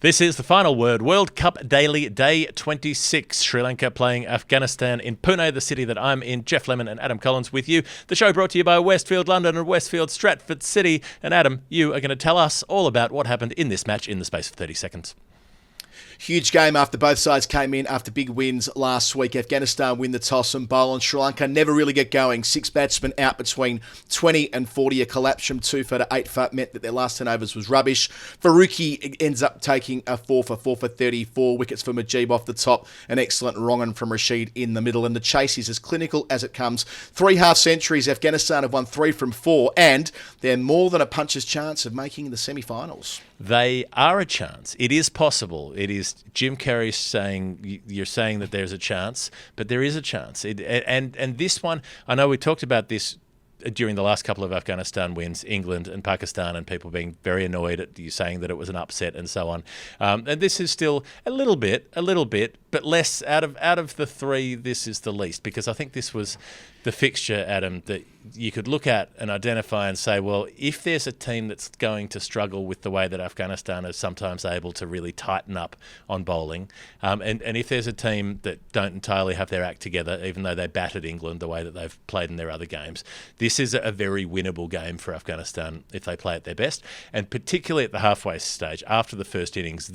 This is the final word. World Cup Daily, Day 26. Sri Lanka playing Afghanistan in Pune, the city that I'm in. Jeff Lemon and Adam Collins with you. The show brought to you by Westfield London and Westfield Stratford City. And Adam, you are going to tell us all about what happened in this match in the space of 30 seconds. Huge game after both sides came in after big wins last week. Afghanistan win the toss and bowl, and Sri Lanka never really get going. 6 batsmen out between 20 and 40. A collapse from 2 for to 8 for meant that their last 10 overs was rubbish. Faruqi ends up taking a 4 for 34. Wickets for Mujeeb off the top. An excellent wrong-on from Rashid in the middle. And the chase is as clinical as it comes. 3 half-centuries. Afghanistan have won 3 from 4. And they're more than a puncher's chance of making the semi-finals. They are a chance. It is possible. It is Jim Carrey saying, you're saying that there's a chance, but there is a chance. And this one, I know we talked about this during the last couple of Afghanistan wins, England and Pakistan, and people being very annoyed at you saying that it was an upset and so on. And this is still a little bit, but less out of the 3. This is the least, because I think this was the fixture, Adam, that you could look at and identify and say, well, if there's a team that's going to struggle with the way that Afghanistan is sometimes able to really tighten up on bowling, and if there's a team that don't entirely have their act together, even though they battered England the way that they've played in their other games, this is a very winnable game for Afghanistan if they play at their best. And particularly at the halfway stage, after the first innings,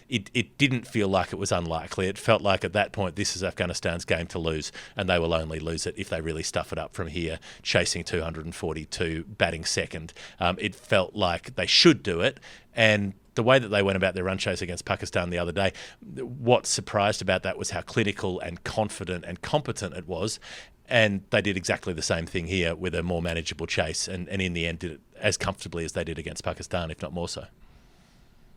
it didn't feel like it was unlikely. It felt like at that point, this is Afghanistan's game to lose, and they will only lose it if they really stuff it up from here, chasing 242, batting second. It felt like they should do it, and the way that they went about their run chase against Pakistan the other day, what surprised about that was how clinical and confident and competent it was, and they did exactly the same thing here with a more manageable chase, and in the end did it as comfortably as they did against Pakistan, if not more so.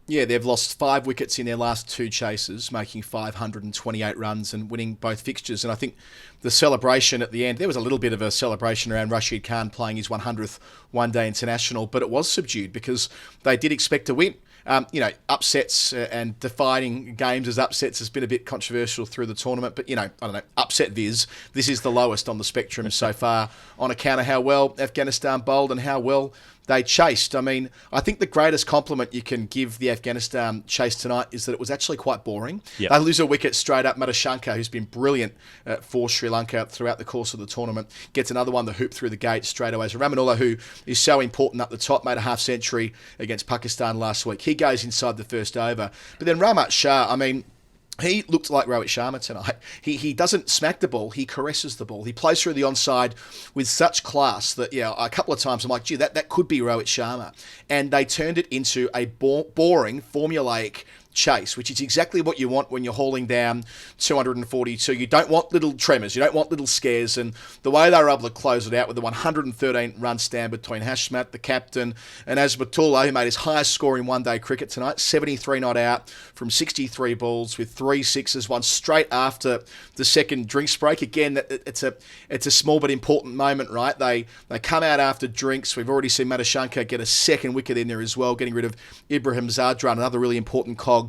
Yeah, they've lost 5 wickets in their last 2 chases, making 528 runs and winning both fixtures. And I think the celebration at the end, there was a little bit of a celebration around Rashid Khan playing his 100th one-day international, but it was subdued because they did expect to win. Upsets and defining games as upsets has been a bit controversial through the tournament. But, upset this is the lowest on the spectrum so far on account of how well Afghanistan bowled and how well they chased. I mean, I think the greatest compliment you can give the Afghanistan chase tonight is that it was actually quite boring. Yep. They lose a wicket straight up. Madhushanka, who's been brilliant for Sri Lanka throughout the course of the tournament, gets another one, the hoop through the gate straight away. So Rahmanullah, who is so important up the top, made a half-century against Pakistan last week. He goes inside the first over. But then Rahmat Shah, he looked like Rohit Sharma tonight. He doesn't smack the ball, he caresses the ball. He plays through the onside with such class that, a couple of times I'm like, gee, that could be Rohit Sharma. And they turned it into a boring, formulaic chase, which is exactly what you want when you're hauling down 242. You don't want little tremors, you don't want little scares, and the way they were able to close it out with the 113-run stand between Hashmat, the captain, and Azmatullah, who made his highest score in one-day cricket tonight, 73 not out from 63 balls with 3 sixes, one straight after the second drinks break. Again, it's a small but important moment, right? They come out after drinks. We've already seen Madhushanka get a second wicket in there as well, getting rid of Ibrahim Zadran, another really important cog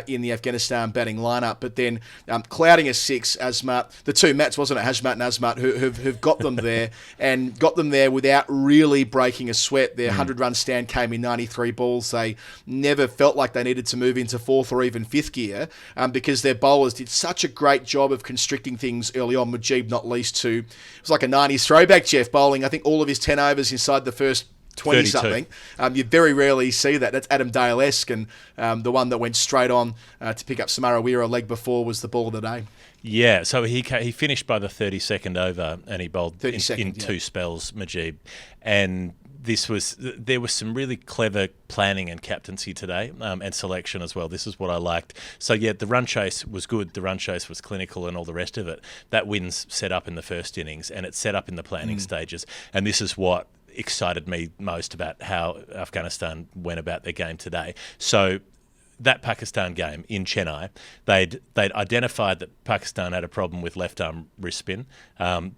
in the Afghanistan batting lineup. But then clouding a 6, Azmat, the 2 Mats, wasn't it, Hashmat and Azmat, who've got them there and got them there without really breaking a sweat. Their 100-run stand came in 93 balls. They never felt like they needed to move into 4th or even 5th gear because their bowlers did such a great job of constricting things early on, Mujeeb not least to, it was like a 90s throwback, Jeff, bowling, I think all of his 10 overs inside the first 20-something. You very rarely see that. That's Adam Dale-esque, and the one that went straight on to pick up Samara Weir a leg before was the ball of the day. Yeah, so he finished by the 32nd over, and he bowled in 2 spells, Mujeeb. And there was some really clever planning and captaincy today, and selection as well. This is what I liked. So yeah, the run chase was good. The run chase was clinical and all the rest of it. That win's set up in the first innings, and it's set up in the planning stages. And this is what excited me most about how Afghanistan went about their game today. So that Pakistan game in Chennai, they'd identified that Pakistan had a problem with left-arm wrist spin.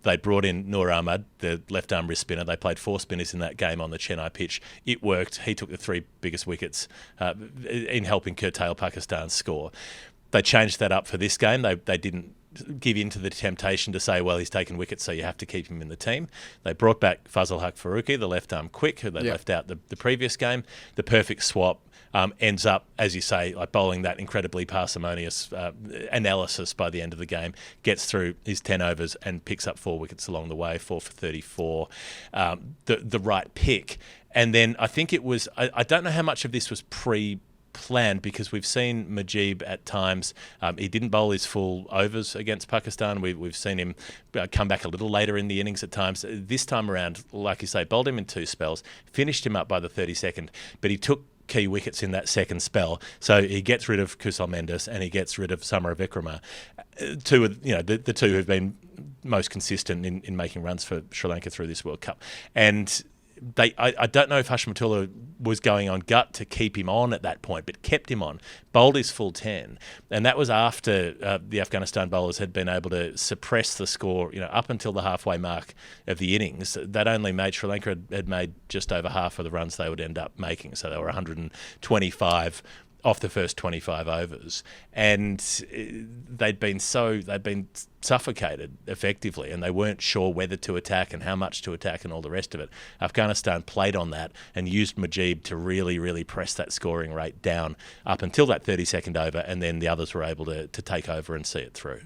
They brought in Noor Ahmad, the left-arm wrist spinner. They played 4 spinners in that game on the Chennai pitch. It worked. He took the 3 biggest wickets in helping curtail Pakistan's score. They changed that up for this game. They didn't give in to the temptation to say, well, he's taken wickets, so you have to keep him in the team. They brought back Fazal Haq Faruqi, the left-arm quick, who they left out the previous game. The perfect swap. ends up, as you say, like bowling that incredibly parsimonious analysis by the end of the game, gets through his 10 overs and picks up 4 wickets along the way, 4 for 34, the right pick. And then I think it was, I don't know how much of this was planned, because we've seen Mujib at times. He didn't bowl his full overs against Pakistan. We've seen him come back a little later in the innings at times. This time around, like you say, bowled him in 2 spells, finished him up by the 32nd, but he took key wickets in that second spell. So he gets rid of Kusal Mendes and he gets rid of Samara Vikrama, two of the two who've been most consistent in making runs for Sri Lanka through this World Cup. And I don't know if Hashmatullah was going on gut to keep him on at that point, but kept him on, bowled his full 10. And that was after the Afghanistan bowlers had been able to suppress the score, up until the halfway mark of the innings. That only made Sri Lanka had made just over half of the runs they would end up making. So they were 125 off the first 25 overs, and they'd been suffocated effectively, and they weren't sure whether to attack and how much to attack and all the rest of it. Afghanistan played on that and used Mujib to really, really press that scoring rate down up until that 32nd over, and then the others were able to take over and see it through.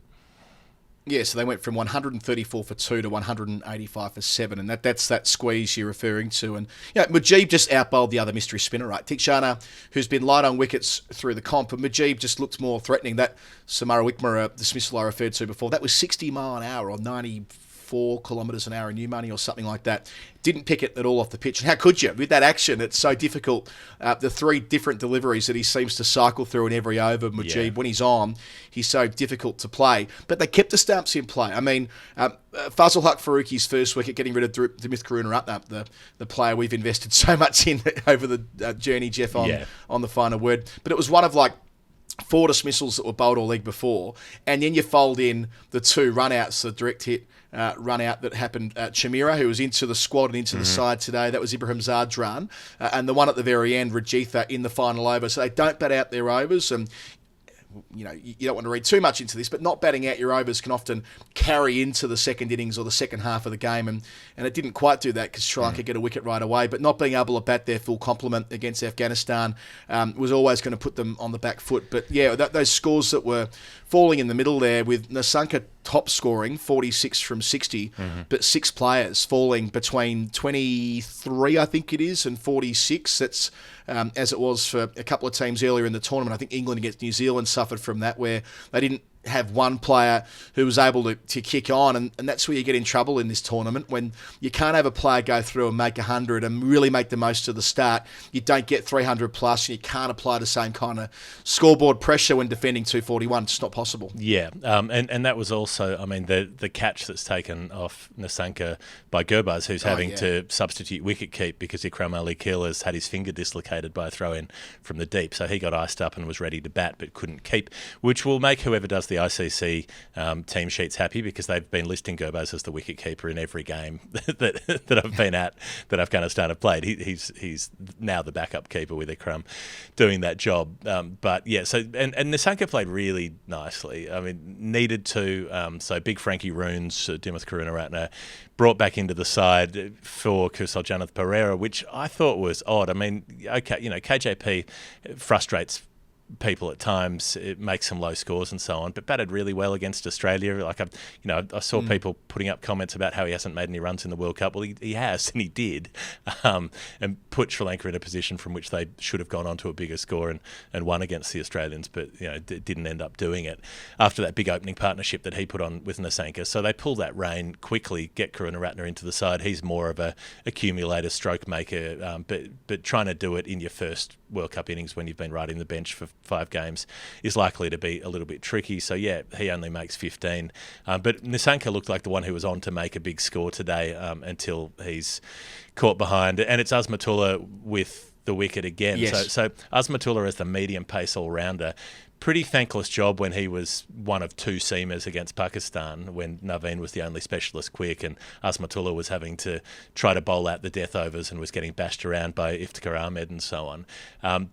Yeah, so they went from 134 for 2 to 185 for 7, and that's that squeeze you're referring to. And Mujib just outbowled the other mystery spinner, right? Tikshana, who's been light on wickets through the comp, and Mujib just looked more threatening. That Samara Wickrama dismissal I referred to before, that was 60 mile an hour or 94 kilometres an hour in new money or something like that. Didn't pick it at all off the pitch. And how could you? With that action, it's so difficult. The 3 different deliveries that he seems to cycle through in every over, Mujib, when he's on, he's so difficult to play. But they kept the stumps in play. I mean, Fazal Haq Faruqi's first wicket, getting rid of Dimith Karunaratne, the player we've invested so much in over the journey, Jeff, on the final word. But it was one of 4 dismissals that were bowled all leg before, and then you fold in the 2 run-outs, the direct hit run-out that happened at Chamira, who was into the squad and into the side today. That was Ibrahim Zad's run. And the one at the very end, Rajitha, in the final over. So they don't bat out their overs, and you don't want to read too much into this, but not batting out your overs can often carry into the second innings or the second half of the game, and it didn't quite do that because Sri Lanka get a wicket right away, but not being able to bat their full complement against Afghanistan was always going to put them on the back foot. But those scores that were falling in the middle there, with Nasanka top scoring 46 from 60, but 6 players falling between 23, I think it is, and 46. That's as it was for a couple of teams earlier in the tournament. I think England against New Zealand suffered from that, where they didn't have one player who was able to kick on, and that's where you get in trouble in this tournament, when you can't have a player go through and make 100 and really make the most of the start. You don't get 300 plus, and you can't apply the same kind of scoreboard pressure when defending 241. It's not possible. Yeah, and that was also, the catch that's taken off Nasanka by Gurbaz, who's having to substitute wicket keep because Ikram Ali Keel has had his finger dislocated by a throw-in from the deep. So he got iced up and was ready to bat but couldn't keep, which will make whoever does the ICC team sheets happy, because they've been listing Gurbaz as the wicketkeeper in every game that I've been at that Afghanistan have played. He's now the backup keeper with Ikram doing that job. But Nasanka played really nicely. Needed to. So big Frankie Runes, Dimith Karunaratne, brought back into the side for Kusal Janath Pereira, which I thought was odd. KJP frustrates people at times. It makes some low scores and so on, but batted really well against Australia. I saw people putting up comments about how he hasn't made any runs in the World Cup. Well, he has, and he did, and put Sri Lanka in a position from which they should have gone on to a bigger score and won against the Australians, but didn't end up doing it after that big opening partnership that he put on with Nasanka. So they pull that rein quickly, get Karunaratne into the side. He's more of a accumulator, stroke maker, but trying to do it in your first World Cup innings when you've been riding the bench for 5 games is likely to be a little bit tricky. So he only makes 15. But Nasanka looked like the one who was on to make a big score today until he's caught behind. And it's Azmatullah with the wicket again. Yes. So Azmatullah as the medium pace all-rounder pretty thankless job when he was one of two seamers against Pakistan, when Naveen was the only specialist quick and Asmatullah was having to try to bowl out the death overs and was getting bashed around by Iftikhar Ahmed and so on.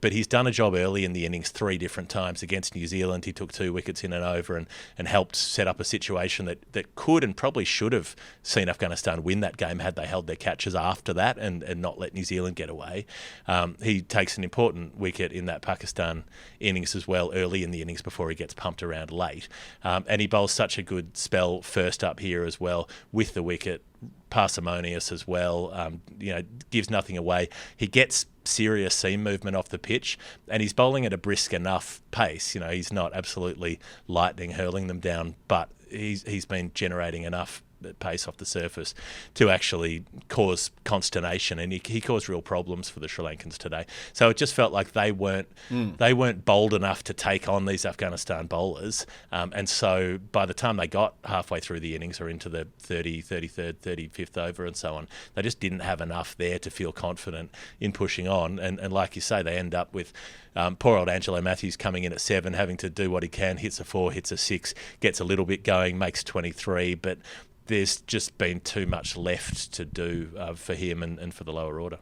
But he's done a job early in the innings 3 different times. Against New Zealand, he took 2 wickets in and over and helped set up a situation that could and probably should have seen Afghanistan win that game had they held their catches after that and not let New Zealand get away. He takes an important wicket in that Pakistan innings as well, early in the innings before he gets pumped around late. And he bowls such a good spell first up here as well with the wicket, parsimonious as well, gives nothing away. He gets serious seam movement off the pitch, and he's bowling at a brisk enough pace. He's not absolutely lightning hurling them down, but he's been generating enough pace off the surface to actually cause consternation, and he caused real problems for the Sri Lankans today. So it just felt like they weren't bold enough to take on these Afghanistan bowlers, and so by the time they got halfway through the innings or into the 33rd, 35th over and so on, they just didn't have enough there to feel confident in pushing on, and like you say, they end up with poor old Angelo Matthews coming in at 7, having to do what he can, hits a 4, hits a 6, gets a little bit going, makes 23, but there's just been too much left to do for him and for the lower order.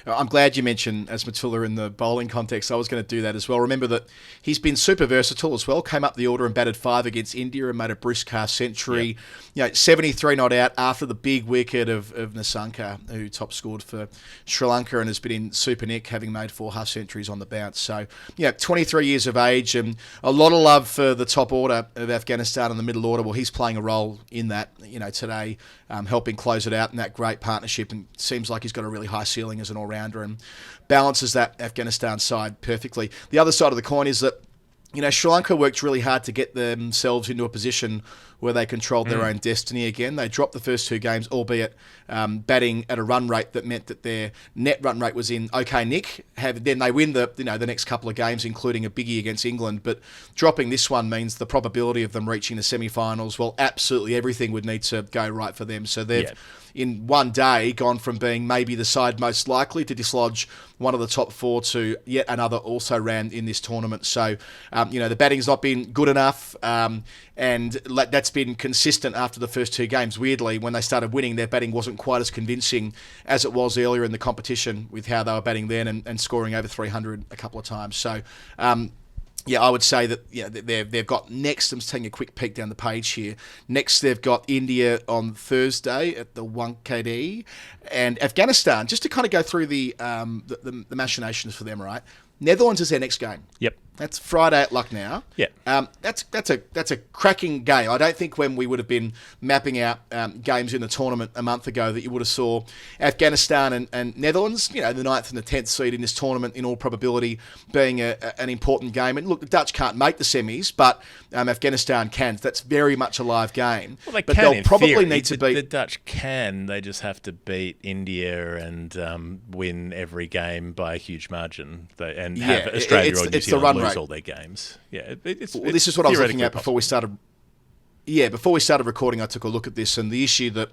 I'm glad you mentioned Asmatullah in the bowling context. I was going to do that as well. Remember that he's been super versatile as well. Came up the order and batted 5 against India and made a brisk half century. Yep. 73 not out after the big wicket of Nasanka, who top scored for Sri Lanka and has been in super nick, having made 4 half centuries on the bounce. So, 23 years of age and a lot of love for the top order of Afghanistan and the middle order. Well, he's playing a role in that, today, helping close it out in that great partnership, and seems like he's got a really high ceiling as an all-rounder and balances that Afghanistan side perfectly. The other side of the coin is that, Sri Lanka worked really hard to get themselves into a position where they controlled their own destiny again. They dropped the first 2 games, albeit batting at a run rate that meant that their net run rate was in okay nick. Then they win the next couple of games, including a biggie against England. But dropping this one means the probability of them reaching the semi-finals, well, absolutely everything would need to go right for them. So they've, in one day, gone from being maybe the side most likely to dislodge one of the top 4 to yet another also ran in this tournament. So, the batting's not been good enough, and that's been consistent after the first 2 games. Weirdly, when they started winning, their batting wasn't quite as convincing as it was earlier in the competition with how they were batting then and scoring over 300 a couple of times. So, I would say that they've got next. I'm just taking a quick peek down the page here. Next, they've got India on Thursday at the Wankhede, and Afghanistan. Just to kind of go through the machinations for them, right? Netherlands is their next game. Yep. That's Friday at Lucknow. Yeah. That's a cracking game. I don't think when we would have been mapping out games in the tournament a month ago that you would have saw Afghanistan and Netherlands, the 9th and the 10th seed in this tournament, in all probability being an important game. And look, the Dutch can't make the semis, but Afghanistan can. That's very much a live game. Well, but they'll probably need to beat. The Dutch can. They just have to beat India and win every game by a huge margin, and have Australia or New Zealand lose all their games. Yeah, this is what I was looking at before we started. Yeah, before we started recording, I took a look at this, and the issue that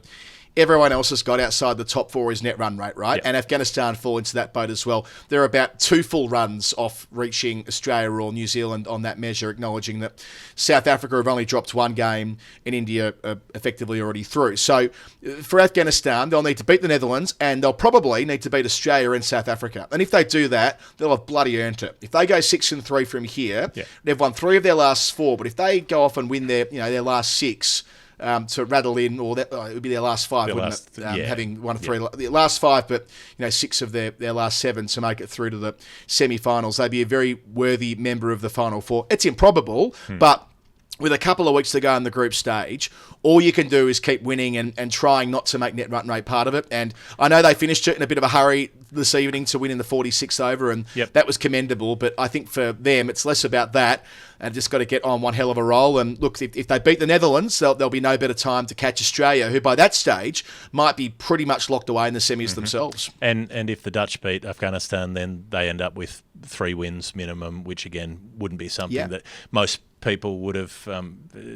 everyone else has got outside the top 4 is net run rate, right? Yep. And Afghanistan fall into that boat as well. They're about 2 full runs off reaching Australia or New Zealand on that measure, acknowledging that South Africa have only dropped 1 game and India are effectively already through. So for Afghanistan, they'll need to beat the Netherlands and they'll probably need to beat Australia and South Africa. And if they do that, they'll have bloody earned it. If they go 6-3 from here, they've won 3 of their last 4. But if they go off and win their last 6, to rattle in, or it would be their last 5, wouldn't it? Having won 3, the last 5, but 6 of their last 7 to make it through to the semi-finals. They'd be a very worthy member of the Final 4. It's improbable, but with a couple of weeks to go in the group stage, all you can do is keep winning and trying not to make net run rate part of it. And I know they finished it in a bit of a hurry this evening to win in the 46th over, and that was commendable. But I think for them, it's less about that, and just got to get on one hell of a roll. And look, if they beat the Netherlands, there'll be no better time to catch Australia, who by that stage might be pretty much locked away in the semis themselves. And if the Dutch beat Afghanistan, then they end up with 3 wins minimum, which again wouldn't be something that most people would have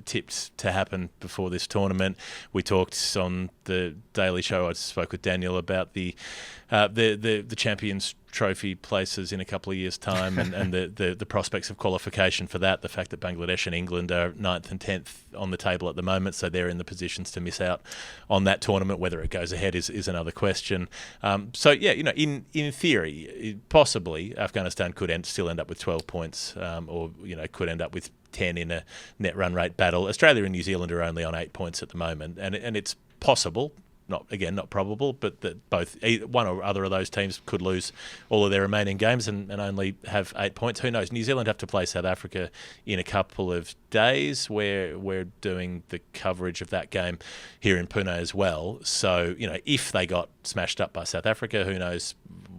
tipped to happen before this tournament. We talked on the Daily Show. I spoke with Daniel about the Champions Trophy places in a couple of years' time, and the prospects of qualification for that, the fact that Bangladesh and England are 9th and 10th on the table at the moment, so they're in the positions to miss out on that tournament. Whether it goes ahead is another question. So yeah, in theory, possibly Afghanistan could still end up with 12 points, or could end up with 10 in a net run rate battle. Australia and New Zealand are only on 8 points at the moment, and it's possible. Not probable, but that both one or other of those teams could lose all of their remaining games and only have 8 points. Who knows? New Zealand have to play South Africa in a couple of days. We're doing the coverage of that game here in Pune as well. So, if they got smashed up by South Africa, who knows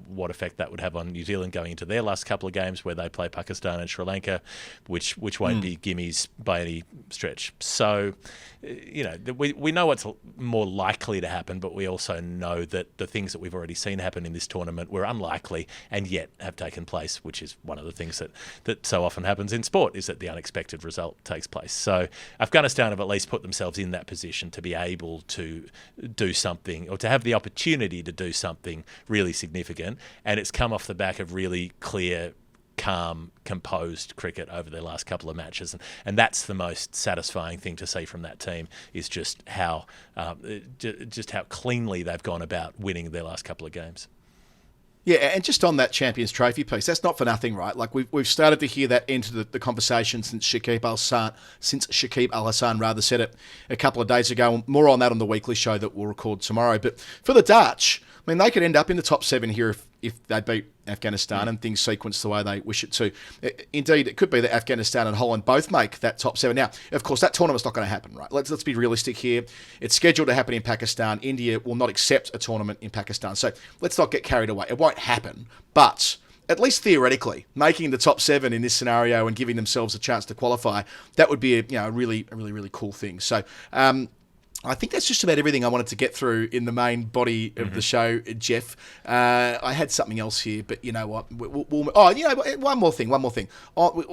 what effect that would have on New Zealand going into their last couple of games where they play Pakistan and Sri Lanka, which won't be gimmies by any stretch. So, we know what's more likely to happen, but we also know that the things that we've already seen happen in this tournament were unlikely and yet have taken place, which is one of the things that so often happens in sport, is that the unexpected result takes place. So Afghanistan have at least put themselves in that position to be able to do something, or to have the opportunity to do something really significant, and it's come off the back of really clear, calm, composed cricket over their last couple of matches, and that's the most satisfying thing to see from that team, is just how cleanly they've gone about winning their last couple of games. Yeah, and just on that Champions Trophy piece, that's not for nothing, right? Like we've started to hear that enter the conversation since Shakib Al Hassan rather said it a couple of days ago. More on that on the weekly show that we'll record tomorrow. But for the Dutch, I mean, they could end up in the top 7 here if they beat Afghanistan and things sequence the way they wish it to. Indeed, it could be that Afghanistan and Holland both make that top 7. Now, of course, that tournament's not going to happen, right? Let's be realistic here. It's scheduled to happen in Pakistan. India will not accept a tournament in Pakistan. So let's not get carried away. It won't happen. But at least theoretically, making the top 7 in this scenario and giving themselves a chance to qualify, that would be a really cool thing. So, I think that's just about everything I wanted to get through in the main body of the show, Jeff. I had something else here, but you know what? One more thing.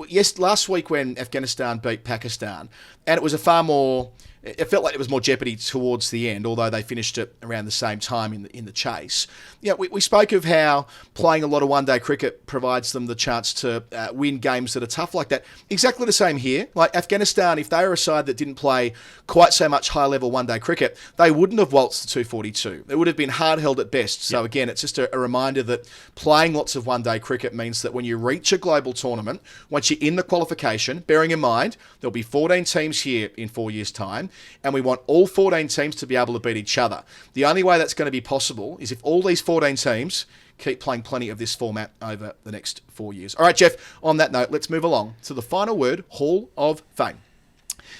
Yes, last week when Afghanistan beat Pakistan, and it was a far more... It felt like it was more jeopardy towards the end, although they finished it around the same time in the chase. We spoke of how playing a lot of one-day cricket provides them the chance to win games that are tough like that. Exactly the same here. Like Afghanistan, if they were a side that didn't play quite so much high-level one-day cricket, they wouldn't have waltzed to 242. It would have been hard-held at best. So again, it's just a reminder that playing lots of one-day cricket means that when you reach a global tournament, once you're in the qualification, bearing in mind there'll be 14 teams here in 4 years' time, and we want all 14 teams to be able to beat each other. The only way that's going to be possible is if all these 14 teams keep playing plenty of this format over the next 4 years. All right, Jeff, on that note, let's move along to the Final Word Hall of Fame.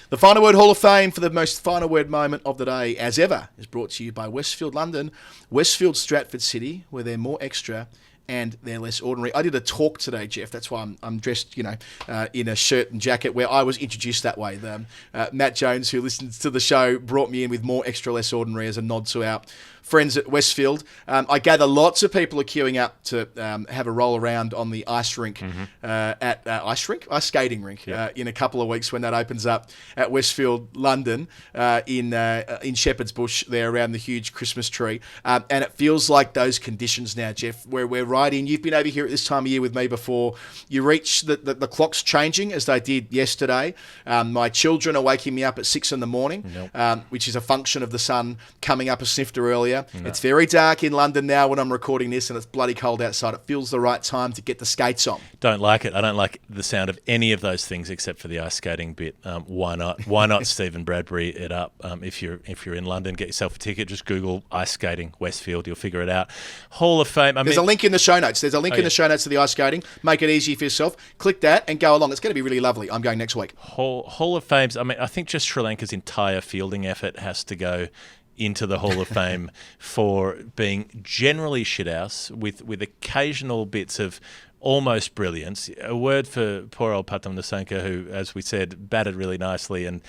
The Final Word Hall of Fame for the most final word moment of the day, as ever, is brought to you by Westfield London, Westfield Stratford City, where they're more extra and they're less ordinary. I did a talk today, Jeff. That's why I'm dressed, in a shirt and jacket, where I was introduced that way. Matt Jones, who listens to the show, brought me in with more extra, less ordinary as a nod to our friends at Westfield. I gather lots of people are queuing up to have a roll around on the ice rink ice skating rink in a couple of weeks when that opens up at Westfield London in Shepherd's Bush there around the huge Christmas tree. And it feels like those conditions now, Jeff, where we're right in. You've been over here at this time of year with me before. You reach the clocks changing as they did yesterday. My children are waking me up at 6 a.m, which is a function of the sun coming up a snifter earlier. No. It's very dark in London now when I'm recording this, and it's bloody cold outside. It feels the right time to get the skates on. Don't like it. I don't like the sound of any of those things except for the ice skating bit. Why not? Why not Stephen Bradbury it up? If you're in London, get yourself a ticket. Just Google ice skating Westfield. You'll figure it out. Hall of Fame. There's a link in the show notes. There's a link in the show notes to the ice skating. Make it easy for yourself. Click that and go along. It's going to be really lovely. I'm going next week. Hall of Fames. I think just Sri Lanka's entire fielding effort has to go into the Hall of Fame for being generally shithouse with occasional bits of almost brilliance. A word for poor old Patam Nasanka, who, as we said, batted really nicely and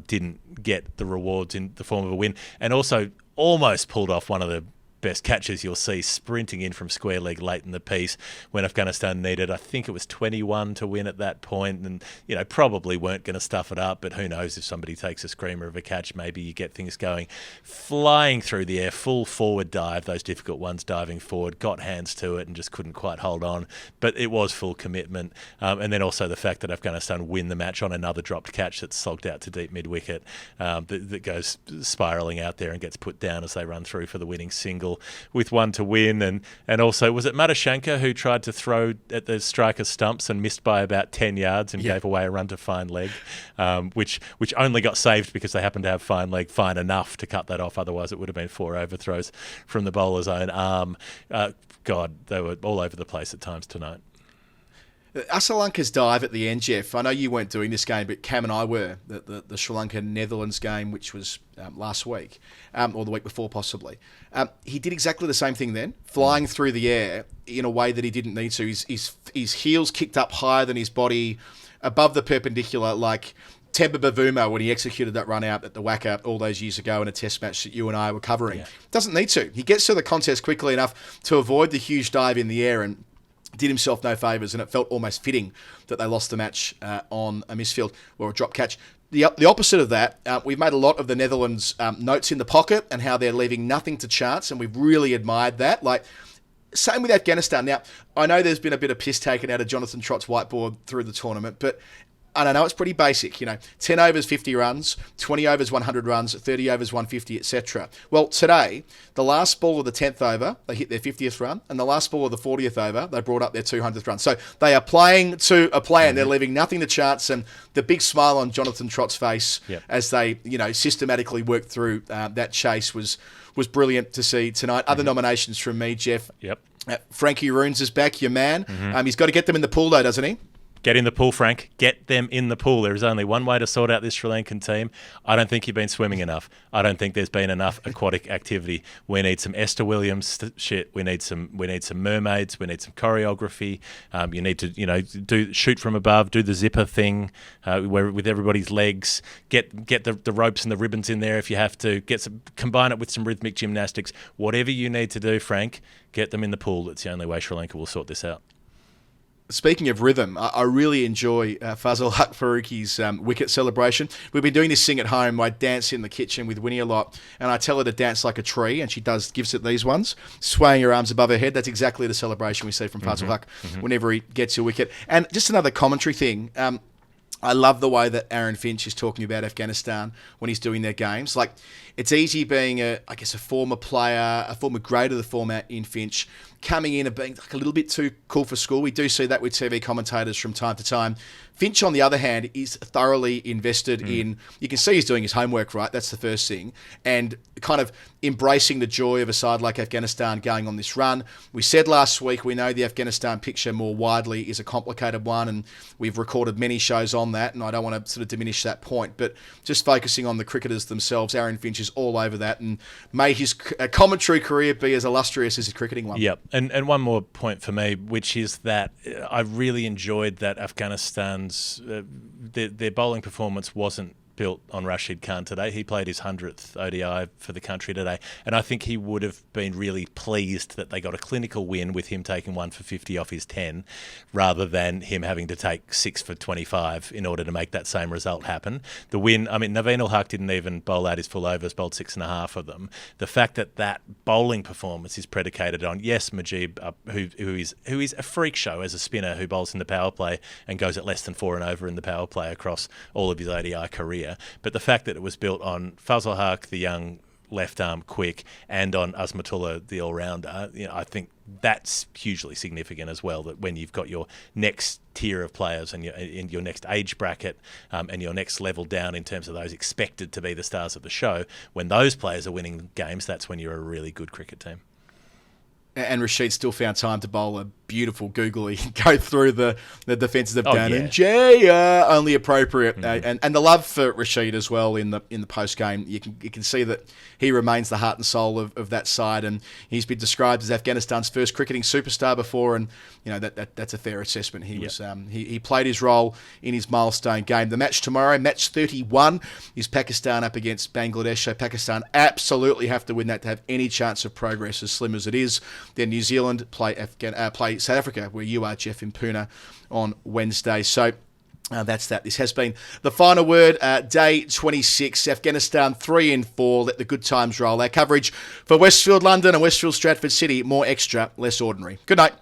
didn't get the rewards in the form of a win, and also almost pulled off one of the best catches you'll see sprinting in from square leg late in the piece when Afghanistan needed, I think it was 21 to win at that point, and probably weren't going to stuff it up, but who knows, if somebody takes a screamer of a catch, maybe you get things going. Flying through the air, full forward dive, those difficult ones diving forward, got hands to it and just couldn't quite hold on, but it was full commitment. And then also the fact that Afghanistan win the match on another dropped catch that's slogged out to deep mid-wicket, that goes spiralling out there and gets put down as they run through for the winning single with one to win. And also, was it Matashanka who tried to throw at the striker's stumps and missed by about 10 yards and gave away a run to fine leg, which only got saved because they happened to have fine leg fine enough to cut that off. Otherwise, it would have been 4 overthrows from the bowler's own arm. God, they were all over the place at times tonight. Sri Lanka's dive at the end, Jeff. I know you weren't doing this game, but Cam and I were. The Sri Lanka-Netherlands game, which was last week, or the week before possibly. He did exactly the same thing then, flying through the air in a way that he didn't need to. His heels kicked up higher than his body, above the perpendicular, like Temba Bavuma when he executed that run out at the Wacker all those years ago in a test match that you and I were covering. Yeah. Doesn't need to. He gets to the contest quickly enough to avoid the huge dive in the air and did himself no favours, and it felt almost fitting that they lost the match on a misfield or a drop catch. The opposite of that, we've made a lot of the Netherlands notes in the pocket and how they're leaving nothing to chance, and we've really admired that. Same with Afghanistan. Now, I know there's been a bit of piss taken out of Jonathan Trott's whiteboard through the tournament, but I don't know, it's pretty basic, 10 overs, 50 runs, 20 overs, 100 runs, 30 overs, 150, etc. Well, today, the last ball of the 10th over, they hit their 50th run, and the last ball of the 40th over, they brought up their 200th run. So they are playing to a plan. Mm-hmm. They're leaving nothing to chance, and the big smile on Jonathan Trott's face as they, systematically worked through that chase was brilliant to see tonight. Other nominations from me, Jeff. Yep. Frankie Roons is back, your man. Mm-hmm. He's got to get them in the pool, though, doesn't he? Get in the pool, Frank. Get them in the pool. There is only one way to sort out this Sri Lankan team. I don't think you've been swimming enough. I don't think there's been enough aquatic activity. We need some Esther Williams shit. We need some mermaids. We need some choreography. You need to shoot from above, do the zipper thing with everybody's legs. Get the ropes and the ribbons in there if you have to. Combine it with some rhythmic gymnastics. Whatever you need to do, Frank, get them in the pool. That's the only way Sri Lanka will sort this out. Speaking of rhythm, I really enjoy Fazal Haq Faruqi's wicket celebration. We've been doing this thing at home. I dance in the kitchen with Winnie a lot, and I tell her to dance like a tree, and she gives it these ones, swaying her arms above her head. That's exactly the celebration we see from Fazal Haq whenever he gets a wicket. And just another commentary thing. I love the way that Aaron Finch is talking about Afghanistan when he's doing their games. It's easy being a former player, a former grade of the format in Finch, coming in and being a little bit too cool for school. We do see that with TV commentators from time to time. Finch, on the other hand, is thoroughly invested in, you can see he's doing his homework, right? That's the first thing. And kind of embracing the joy of a side like Afghanistan going on this run. We said last week, we know the Afghanistan picture more widely is a complicated one, and we've recorded many shows on that, and I don't want to sort of diminish that point, but just focusing on the cricketers themselves, Aaron Finch is all over that, and may his commentary career be as illustrious as his cricketing one. Yep, and one more point for me, which is that I really enjoyed that Afghanistan's their bowling performance wasn't built on Rashid Khan today. He played his 100th ODI for the country today, and I think he would have been really pleased that they got a clinical win with him taking 1 for 50 off his 10, rather than him having to take 6 for 25 in order to make that same result happen. The win, Naveen Haq didn't even bowl out his full overs, bowled 6.5 of them. The fact that bowling performance is predicated on, yes, Mujeeb, who is a freak show as a spinner who bowls in the power play and goes at less than 4 and over in the power play across all of his ODI career. But the fact that it was built on Fazal Haq, the young left arm quick, and on Azmatullah, the all-rounder, I think that's hugely significant as well, that when you've got your next tier of players and your next age bracket and your next level down in terms of those expected to be the stars of the show, when those players are winning games, that's when you're a really good cricket team. And Rashid still found time to bowl a beautiful googly go through the defences of Dan and only appropriate, and the love for Rashid as well in the post game. You can see that he remains the heart and soul of that side, and he's been described as Afghanistan's first cricketing superstar before, and that's a fair assessment. He played his role in his milestone game. The match tomorrow, match 31, is Pakistan up against Bangladesh. So Pakistan absolutely have to win that to have any chance of progress, as slim as it is. Then New Zealand play South Africa, where you are, Jeff, in Pune on Wednesday. So that's that. This has been the final word. Day 26, Afghanistan 3-4. Let the good times roll. Our coverage for Westfield London and Westfield Stratford City, more extra, less ordinary. Good night.